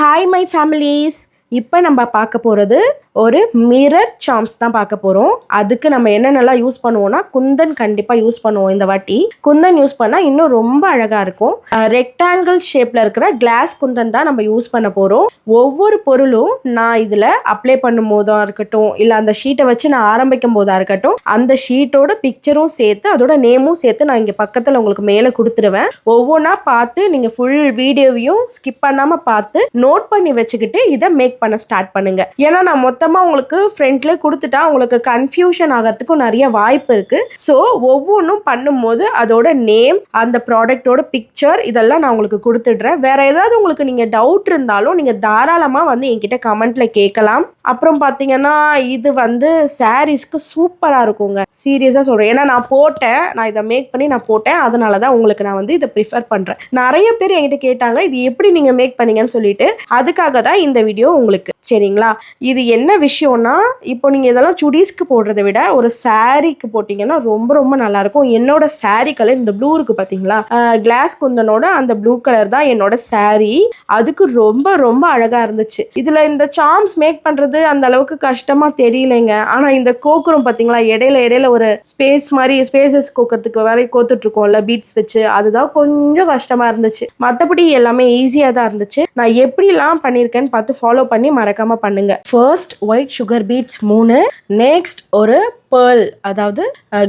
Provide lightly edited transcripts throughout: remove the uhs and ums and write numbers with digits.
Hi my families. இப்போ நம்ம பார்க்க போகிறது ஒரு மிரர் சார்ம்ஸ் தான் பார்க்க போகிறோம். அதுக்கு நம்ம என்னென்னலாம் யூஸ் பண்ணுவோம்னா குந்தன் கண்டிப்பாக யூஸ் பண்ணுவோம். இந்த வாட்டி குந்தன் யூஸ் பண்ணால் இன்னும் ரொம்ப அழகாக இருக்கும். ரெக்டாங்கிள் ஷேப்பில் இருக்கிற கிளாஸ் குந்தன் தான் நம்ம யூஸ் பண்ண போகிறோம். ஒவ்வொரு பொருளும் நான் இதில் அப்ளை பண்ணும் போதாக இருக்கட்டும், இல்லை அந்த ஷீட்டை வச்சு நான் ஆரம்பிக்கும் போதாக இருக்கட்டும், அந்த ஷீட்டோட பிக்சரும் சேர்த்து அதோட நேமும் சேர்த்து நான் இங்கே பக்கத்தில் உங்களுக்கு மேலே கொடுத்துருவேன். ஒவ்வொன்றா பார்த்து நீங்கள் ஃபுல் வீடியோவையும் ஸ்கிப் பண்ணாமல் பார்த்து நோட் பண்ணி வச்சுக்கிட்டு இதை மேக் பண்ண ஸ்டார்ட் பண்ணுங்க. ஏன்னா நான் மொத்தமா உங்களுக்கு ஃப்ரண்ட்ல கொடுத்துட்டா உங்களுக்கு கன்ஃபியூஷன் ஆகிறதுக்கும் நிறைய வாய்ப்பு இருக்கு. ஸோ ஒவ்வொன்றும் பண்ணும்போது அதோட நேம், அந்த ப்ராடக்டோட பிக்சர் இதெல்லாம் நான் உங்களுக்கு கொடுத்துடுறேன். வேற ஏதாவது உங்களுக்கு நீங்க டவுட் இருந்தாலும் நீங்க தாராளமா வந்து என்கிட்ட கமெண்ட்ல கேட்கலாம். அப்புறம் பாத்தீங்கன்னா இது வந்து சாரீஸ்க்கு சூப்பரா இருக்குங்க. சீரியஸா சொல்றேன். ஏன்னா நான் இதை மேக் பண்ணி நான் போட்டேன். அதனாலதான் உங்களுக்கு நான் வந்து இதை ப்ரிஃபர் பண்றேன். நிறைய பேர் என்கிட்ட கேட்டாங்க இது எப்படி நீங்க மேக் பண்ணீங்கன்னு சொல்லிட்டு. அதுக்காக தான் இந்த வீடியோ உங்களுக்கு. சரிங்களா? இது என்ன விஷயம்னா, இப்போ நீங்க இதெல்லாம் சுடிஸ்க்கு போடுறதை விட ஒரு சாரிக்கு போட்டீங்கன்னா ரொம்ப ரொம்ப நல்லா இருக்கும். என்னோட சாரி கலர் இந்த ப்ளூ இருக்கு பாத்தீங்களா, கிளாஸ் குந்தனோட அந்த ப்ளூ கலர் தான் என்னோட சாரி. அதுக்கு ரொம்ப ரொம்ப அழகா இருந்துச்சு. இதுல இந்த சார்ம்ஸ் மேக் பண்றது அந்த அளவுக்கு கஷ்டமா தெரியலைங்க. ஆனா இந்த கோக்குறோம் பாத்தீங்களா, இடையில ஒரு ஸ்பேசஸ் கோக்கிறதுக்கு வரை கோத்துட்டு இருக்கோம்ல பீட்ஸ் வச்சு, அதுதான் கொஞ்சம் கஷ்டமா இருந்துச்சு. மற்றபடி எல்லாமே ஈஸியா தான் இருந்துச்சு. நான் எப்படிலாம் பண்ணியிருக்கேன்னு பார்த்து ஃபாலோ பண்ணி மறக்காம பண்ணுங்க. First white sugar beads 3, next ஒரு பேர்ல் அதாவது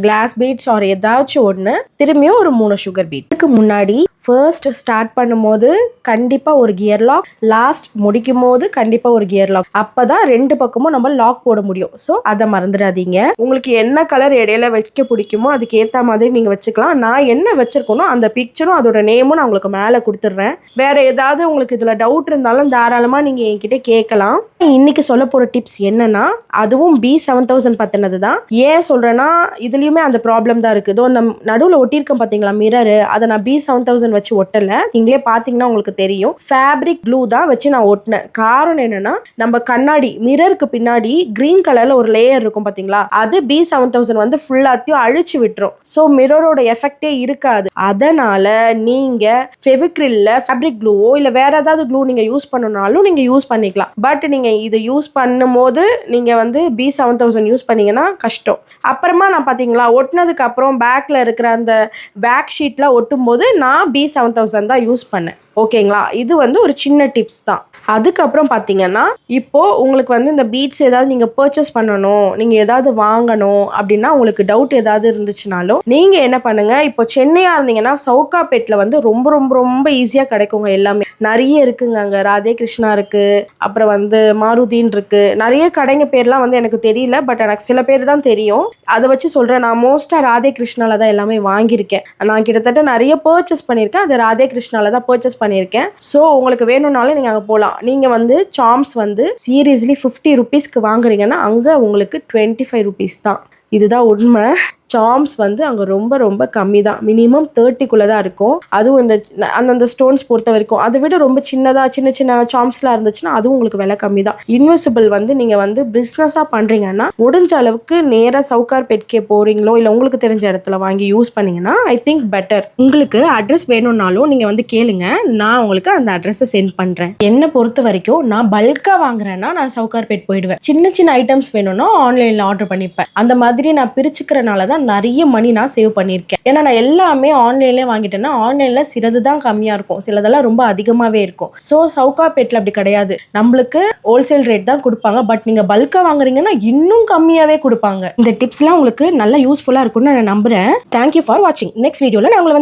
கிளாஸ் பீட்ஸ் ஆர் ஏதாச்சும் ஒன்று, திரும்பியும் ஒரு 3 சுகர் பீட். இதுக்கு முன்னாடி ஃபர்ஸ்ட் ஸ்டார்ட் பண்ணும்போது கண்டிப்பாக ஒரு கியர் லாக், லாஸ்ட் முடிக்கும் போது கண்டிப்பாக ஒரு கியர் லாக். அப்போ தான் 2 பக்கமும் நம்ம லாக் போட முடியும். ஸோ அதை மறந்துடாதீங்க. உங்களுக்கு என்ன கலர் இடையில வைக்க பிடிக்குமோ அதுக்கு ஏற்ற மாதிரி நீங்கள் வச்சுக்கலாம். நான் என்ன வச்சிருக்கணும் அந்த பிக்சரும் அதோட நேமும் நான் உங்களுக்கு மேலே கொடுத்துட்றேன். வேற ஏதாவது உங்களுக்கு இதில் டவுட் இருந்தாலும் தாராளமாக நீங்கள் என்கிட்ட கேட்கலாம். இன்னைக்கு சொல்ல போகிற டிப்ஸ் என்னன்னா, அதுவும் B7000 பற்றினது தான். ஏன் சொல்கிறேன்னா இதுலேயுமே அந்த ப்ராப்ளம் தான் இருக்குது. அந்த நடுவில் ஒட்டியிருக்கேன் பார்த்தீங்களா மிரரு, அதை நான் B7000 வச்சு ஒட்டலை. நீங்களே பார்த்தீங்கன்னா உங்களுக்கு தெரியும். ஃபேப்ரிக் க்ளூ தான் வச்சு நான் ஒட்டினேன். காரணம் என்னன்னா, நம்ம கண்ணாடி மிரருக்கு பின்னாடி கிரீன் கலரில் ஒரு லேயர் இருக்கும் பார்த்தீங்களா, அது B7000 வந்து ஃபுல்லாத்தையும் அழிச்சு விட்டுரும். ஸோ மிரரோட எஃபெக்டே இருக்காது. அதனால நீங்கள் ஃபெவிக்ரில்ல ஃபேப்ரிக் க்ளூவோ இல்லை வேற ஏதாவது க்ளூ நீங்கள் யூஸ் பண்ணனாலும் நீங்கள் யூஸ் பண்ணிக்கலாம். பட் நீங்கள் இதை யூஸ் பண்ணும்போது நீங்கள் வந்து B7000 யூஸ் பண்ணீங்கன்னா கஷ்டம். அப்புறமா நான் பார்த்தீங்களா ஒட்டினதுக்கு அப்புறம் பேக்கில் இருக்கிற அந்த பேக் ஷீட்லாம் ஒட்டும் போது நான் B7000 தான் யூஸ் பண்ணேன். ஓகேங்களா? இது வந்து ஒரு சின்ன டிப்ஸ் தான். அதுக்கப்புறம் பார்த்தீங்கன்னா இப்போ உங்களுக்கு வந்து இந்த பீட்ஸ் ஏதாவது நீங்கள் பர்ச்சேஸ் பண்ணணும், நீங்கள் ஏதாவது வாங்கணும் அப்படின்னா உங்களுக்கு டவுட் ஏதாவது இருந்துச்சுனாலும் நீங்கள் என்ன பண்ணுங்க, இப்போ சென்னையாக இருந்தீங்கன்னா சவுகாப்பேட்டில் வந்து ரொம்ப ரொம்ப ரொம்ப ஈஸியாக கிடைக்குங்க. எல்லாமே நிறைய இருக்குங்க. அங்கே ராதே கிருஷ்ணா இருக்கு, அப்புறம் வந்து மாருதின்னு இருக்கு. நிறைய கடைங்க பேர்லாம் வந்து எனக்கு தெரியல, பட் எனக்கு சில பேர் தான் தெரியும். அதை வச்சு சொல்கிறேன். நான் மோஸ்ட்டாக ராதே கிருஷ்ணாவில் தான் எல்லாமே வாங்கியிருக்கேன். நான் கிட்டத்தட்ட நிறைய பர்ச்சேஸ் பண்ணியிருக்கேன். அது ராதே கிருஷ்ணாவில் தான் பர்ச்சேஸ் பண்ணியிருக்கேன். ஸோ உங்களுக்கு வேணும்னாலும் நீங்கள் அங்கே போகலாம். நீங்கள் வந்து சார்ம்ஸ் வந்து சீரியஸ்லி 50 ருபீஸ்க்கு வாங்குறீங்கன்னா அங்கே உங்களுக்கு 25 ருபீஸ் தான். இதுதான் உண்மை. சார்ம்ஸ் வந்து அங்கே ரொம்ப ரொம்ப கம்மி தான். மினிமம் 30க்குள்ளே தான் இருக்கும். அதுவும் இந்த அந்தந்த ஸ்டோன்ஸ் பொறுத்த வரைக்கும். அதை விட ரொம்ப சின்ன சின்ன சார்ம்ஸ்லாம் இருந்துச்சுன்னா அதுவும் உங்களுக்கு விலை கம்மி தான். இன்விசிபிள் வந்து நீங்கள் வந்து பிஸ்னஸாக பண்ணுறீங்கன்னா முடிஞ்ச அளவுக்கு நேராக சவுகார்பேட்கே போகிறீங்களோ இல்லை உங்களுக்கு தெரிஞ்ச இடத்துல வாங்கி யூஸ் பண்ணிங்கன்னா ஐ திங்க் பெட்டர். உங்களுக்கு அட்ரஸ் வேணும்னாலும் நீங்கள் வந்து கேளுங்க, நான் உங்களுக்கு அந்த அட்ரஸை சென்ட் பண்ணுறேன். என்னை பொறுத்த வரைக்கும் நான் பல்காக வாங்குறேன்னா நான் சவுகார்பேட் போயிடுவேன். சின்ன சின்ன ஐட்டம்ஸ் வேணும்னா ஆன்லைனில் ஆர்டர் பண்ணிப்பேன். அந்த மாதிரி நான் பிரிச்சுக்கிறனால தான் நிறைய மணி நான் சேவ் பண்ணியிருக்கேன். ஏன்னா நான் எல்லாமே ஆன்லைன்லேயே வாங்கிட்டேன்னா ஆன்லைனில் சிலது தான் கம்மியாக இருக்கும், சிலதெல்லாம் ரொம்ப அதிகமாகவே இருக்கும். ஸோ சவுகார்பேட்டில் அப்படி கிடையாது. நம்மளுக்கு ஹோல்சேல் ரேட் தான் கொடுப்பாங்க. பட் நீங்கள் பல்காக வாங்குறீங்கன்னா இன்னும் கம்மியாகவே கொடுப்பாங்க. இந்த டிப்ஸ்லாம் உங்களுக்கு நல்லா யூஸ்ஃபுல்லாக இருக்கும்னு நான் நம்புகிறேன். தேங்க்யூ ஃபார் வாட்சிங். நெக்ஸ்ட் வீடியோவில் நான் உங்களை